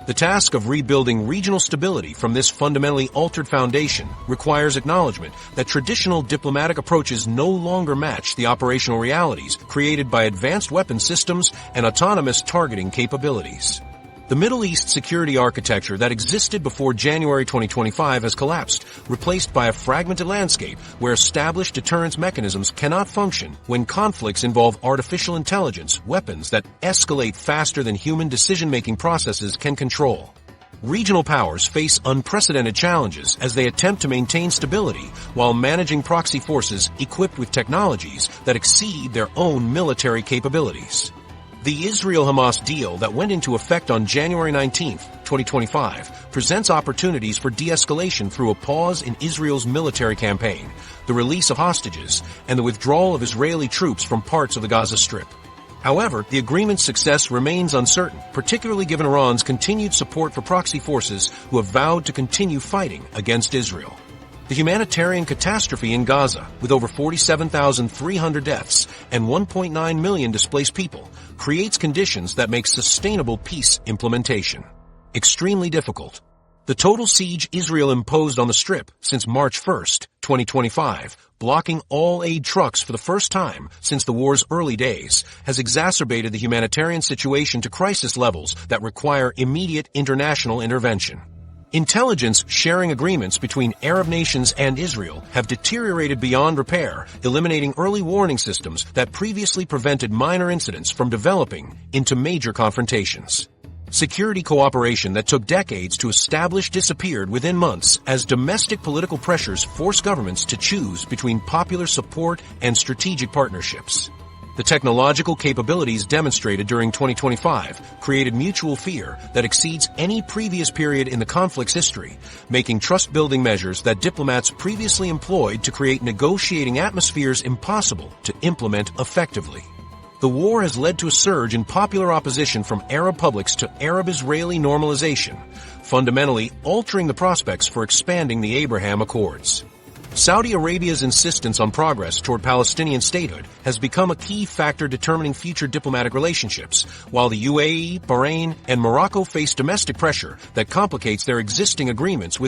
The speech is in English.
The task of rebuilding regional stability from this fundamentally altered foundation requires acknowledgement that traditional diplomatic approaches no longer match the operational realities created by advanced weapon systems and autonomous targeting capabilities. The Middle East security architecture that existed before January 2025 has collapsed, replaced by a fragmented landscape where established deterrence mechanisms cannot function when conflicts involve artificial intelligence, weapons that escalate faster than human decision-making processes can control. Regional powers face unprecedented challenges as they attempt to maintain stability while managing proxy forces equipped with technologies that exceed their own military capabilities. The Israel-Hamas deal that went into effect on January 19, 2025, presents opportunities for de-escalation through a pause in Israel's military campaign, the release of hostages, and the withdrawal of Israeli troops from parts of the Gaza Strip. However, the agreement's success remains uncertain, particularly given Iran's continued support for proxy forces who have vowed to continue fighting against Israel. The humanitarian catastrophe in Gaza, with over 47,300 deaths and 1.9 million displaced people, creates conditions that make sustainable peace implementation extremely difficult. The total siege Israel imposed on the Strip since March 1, 2025, blocking all aid trucks for the first time since the war's early days, has exacerbated the humanitarian situation to crisis levels that require immediate international intervention. Intelligence sharing agreements between Arab nations and Israel have deteriorated beyond repair, eliminating early warning systems that previously prevented minor incidents from developing into major confrontations. Security cooperation that took decades to establish disappeared within months as domestic political pressures force governments to choose between popular support and strategic partnerships. The technological capabilities demonstrated during 2025 created mutual fear that exceeds any previous period in the conflict's history, making trust-building measures that diplomats previously employed to create negotiating atmospheres impossible to implement effectively. The war has led to a surge in popular opposition from Arab publics to Arab-Israeli normalization, fundamentally altering the prospects for expanding the Abraham Accords. Saudi Arabia's insistence on progress toward Palestinian statehood has become a key factor determining future diplomatic relationships, while the UAE, Bahrain, and Morocco face domestic pressure that complicates their existing agreements with